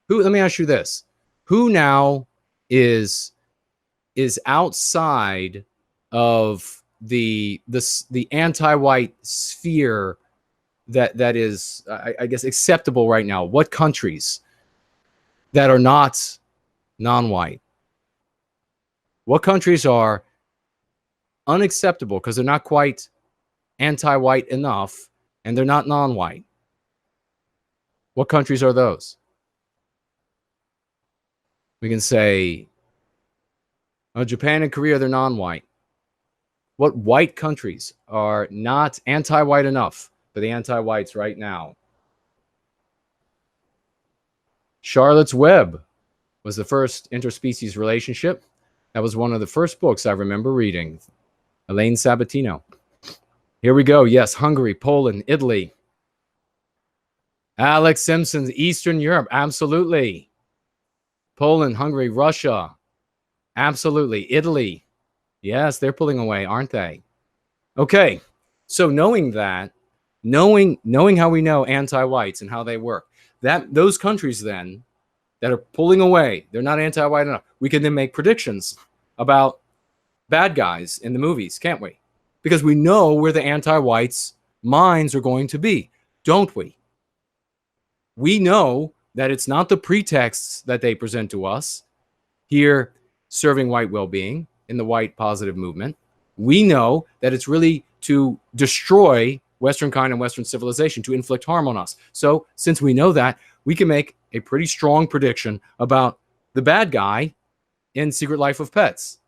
Let me ask you this. Who now is outside of the anti-white sphere that is, I guess, acceptable right now? What countries that are not non-white? What countries are unacceptable because they're not quite anti-white enough and they're not non-white? What countries are those? We can say, Japan and Korea, they're non-white. What white countries are not anti-white enough for the anti-whites right now? Charlotte's Web was the first interspecies relationship. That was one of the first books I remember reading. Elaine Sabatino. Here we go. Yes, Hungary, Poland, Italy. Alex Simpson, Eastern Europe. Absolutely. Poland, Hungary, Russia. Absolutely. Italy. Yes, they're pulling away, aren't they? Okay. So knowing that, knowing how we know anti-whites and how they work, that those countries then that are pulling away, they're not anti-white enough. We can then make predictions about bad guys in the movies, can't we? Because we know where the anti-whites' minds are going to be, don't we? We know that it's not the pretexts that they present to us here serving white well-being in the white positive movement. We know that it's really to destroy Western kind and Western civilization, to inflict harm on us. So since we know that, we can make a pretty strong prediction about the bad guy in Secret Life of Pets.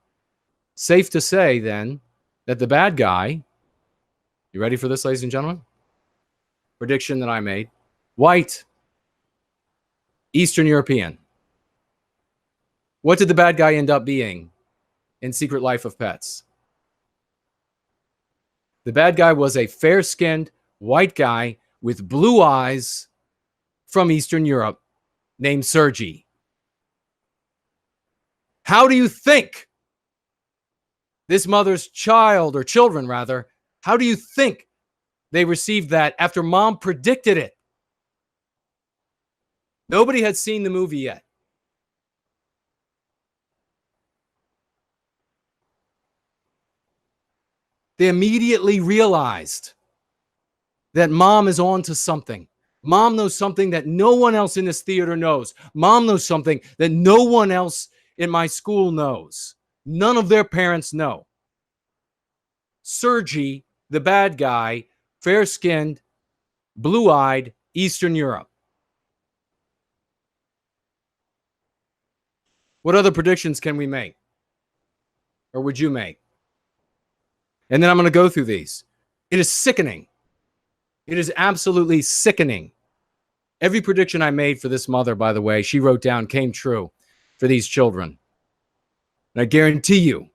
Safe to say, then, that the bad guy, you ready for this, ladies and gentlemen? Prediction that I made. White, Eastern European. What did the bad guy end up being in Secret Life of Pets? The bad guy was a fair-skinned white guy with blue eyes from Eastern Europe named Sergi. How do you think this mother's child, or children rather, how do you think they received that after mom predicted it? Nobody had seen the movie yet. They immediately realized that mom is on to something. Mom knows something that no one else in this theater knows. Mom knows something that no one else in my school knows. None of their parents know. Sergi, the bad guy, fair-skinned, blue-eyed, Eastern Europe. What other predictions can we make? Or would you make? And then I'm going to go through these. It is sickening. It is absolutely sickening. Every prediction I made for this mother, by the way, she wrote down, came true for these children. And I guarantee you,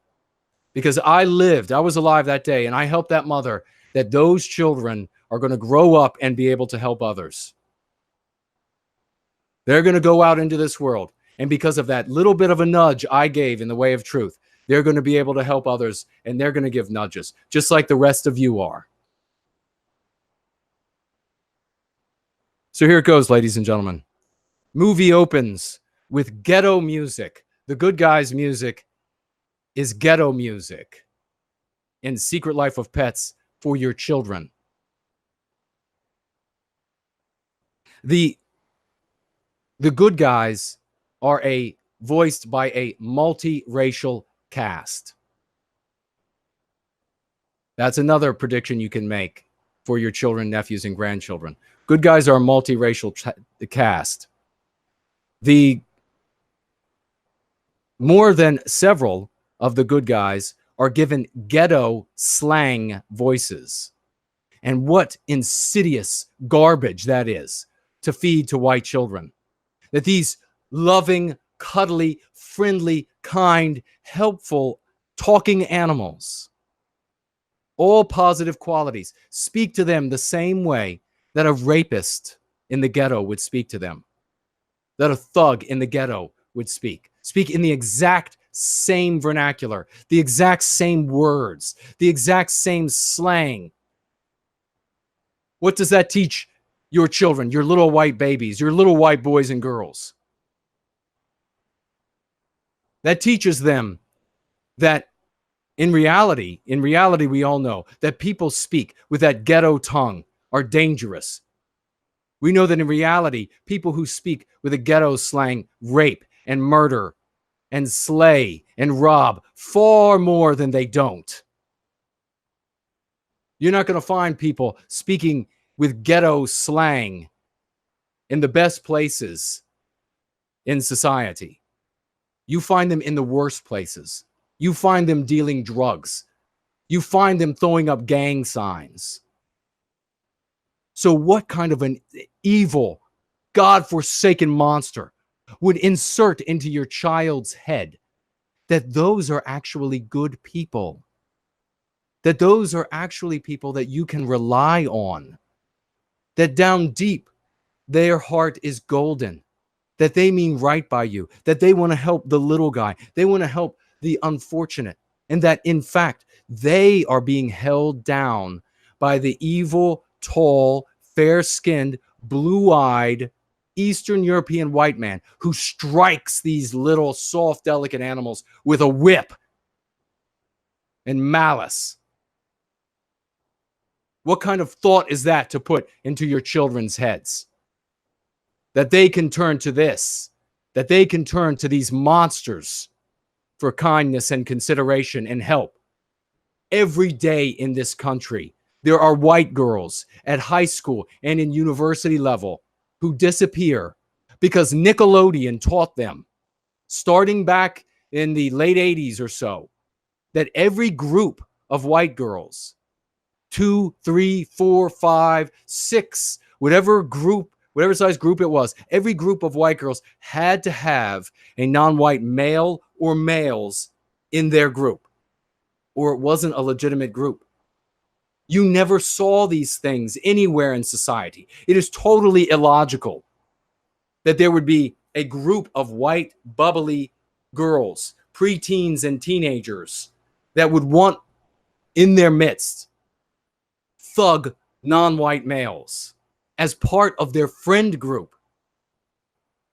because I was alive that day, and I helped that mother, that those children are going to grow up and be able to help others. They're going to go out into this world. And because of that little bit of a nudge I gave in the way of truth, they're going to be able to help others, and they're going to give nudges, just like the rest of you are. So here it goes, ladies and gentlemen. Movie opens with ghetto music. The good guys' music is ghetto music in Secret Life of Pets for your children. The good guys are voiced by a multiracial cast. That's another prediction you can make for your children, nephews, and grandchildren. Good guys are a multiracial cast. The more than several of the good guys are given ghetto slang voices. And what insidious garbage that is to feed to white children. That these loving, cuddly, friendly, kind, helpful, talking animals, all positive qualities, speak to them the same way that a rapist in the ghetto would speak to them, that a thug in the ghetto would speak in the exact same vernacular, the exact same words, the exact same slang. What does that teach your children, your little white babies, your little white boys and girls? That teaches them that in reality, we all know that people speak with that ghetto tongue are dangerous. We know that in reality, people who speak with a ghetto slang rape and murder and slay and rob far more than they don't. You're not going to find people speaking with ghetto slang in the best places in society. You find them in the worst places. You find them dealing drugs. You find them throwing up gang signs. So what kind of an evil, God-forsaken monster would insert into your child's head that those are actually good people? That those are actually people that you can rely on? That down deep, their heart is golden? That they mean right by you? That they want to help the little guy? They want to help the unfortunate? And that, in fact, they are being held down by the evil, tall, fair-skinned, blue-eyed Eastern European white man who strikes these little, soft, delicate animals with a whip and malice. What kind of thought is that to put into your children's heads? That they can turn to this, that they can turn to these monsters for kindness and consideration and help. Every day in this country, there are white girls at high school and in university level who disappear because Nickelodeon taught them, starting back in the late 80s or so, that every group of white girls, 2, 3, 4, 5, 6, whatever size group it was, every group of white girls had to have a non-white male or males in their group, or it wasn't a legitimate group. You never saw these things anywhere in society. It is totally illogical that there would be a group of white, bubbly girls, preteens and teenagers that would want in their midst thug non-white males as part of their friend group.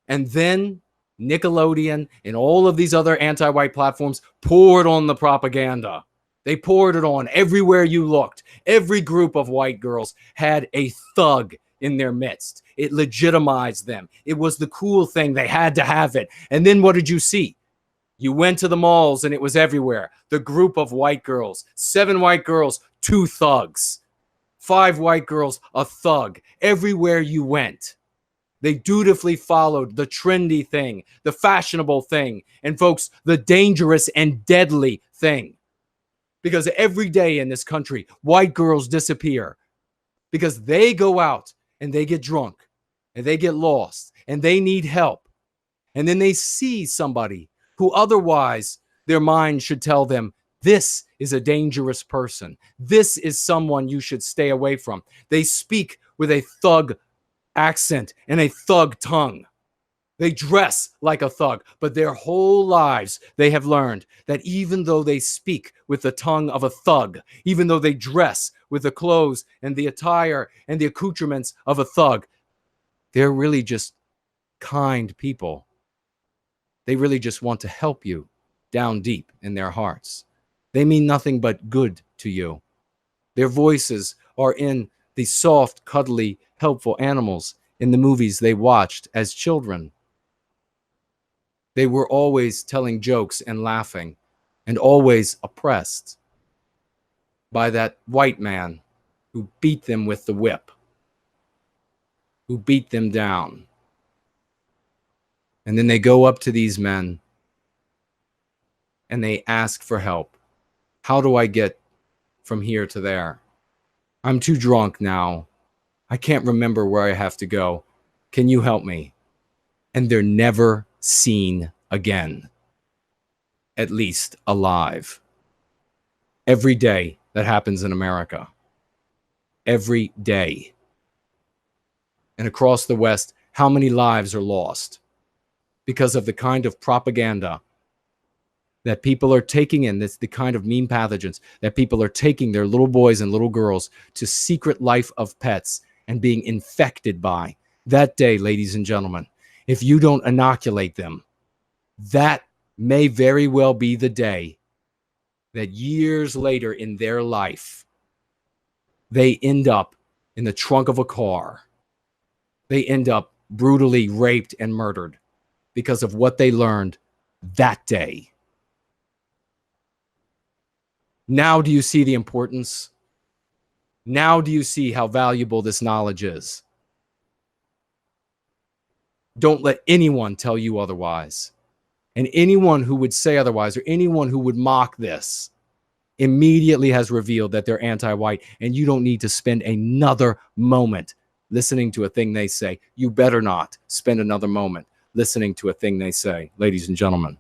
And then Nickelodeon and all of these other anti-white platforms poured on the propaganda. They poured it on everywhere you looked. Every group of white girls had a thug in their midst. It legitimized them. It was the cool thing. They had to have it. And then what did you see? You went to the malls and it was everywhere. The group of white girls, 7 white girls, 2 thugs, 5 white girls, a thug. Everywhere you went, they dutifully followed the trendy thing, the fashionable thing, and folks, the dangerous and deadly thing. Because every day in this country, white girls disappear because they go out and they get drunk and they get lost and they need help. And then they see somebody who otherwise their mind should tell them, this is a dangerous person. This is someone you should stay away from. They speak with a thug accent and a thug tongue. They dress like a thug, but their whole lives they have learned that even though they speak with the tongue of a thug, even though they dress with the clothes and the attire and the accoutrements of a thug, they're really just kind people. They really just want to help you down deep in their hearts. They mean nothing but good to you. Their voices are in the soft, cuddly, helpful animals in the movies they watched as children. They were always telling jokes and laughing, and always oppressed by that white man who beat them with the whip, who beat them down. And then they go up to these men and they ask for help. How do I get from here to there? I'm too drunk now. I can't remember where I have to go. Can you help me? And they're never seen again, at least alive. Every day that happens in America. Every day. And across the West, how many lives are lost because of the kind of propaganda that people are taking in? That's the kind of meme pathogens that people are taking their little boys and little girls to Secret Life of Pets and being infected by. That day, ladies and gentlemen, if you don't inoculate them, that may very well be the day that years later in their life, they end up in the trunk of a car. They end up brutally raped and murdered because of what they learned that day. Now do you see the importance? Now do you see how valuable this knowledge is? Don't let anyone tell you otherwise. And anyone who would say otherwise, or anyone who would mock this, immediately has revealed that they're anti-white, and you don't need to spend another moment listening to a thing they say. You better not spend another moment listening to a thing they say, ladies and gentlemen.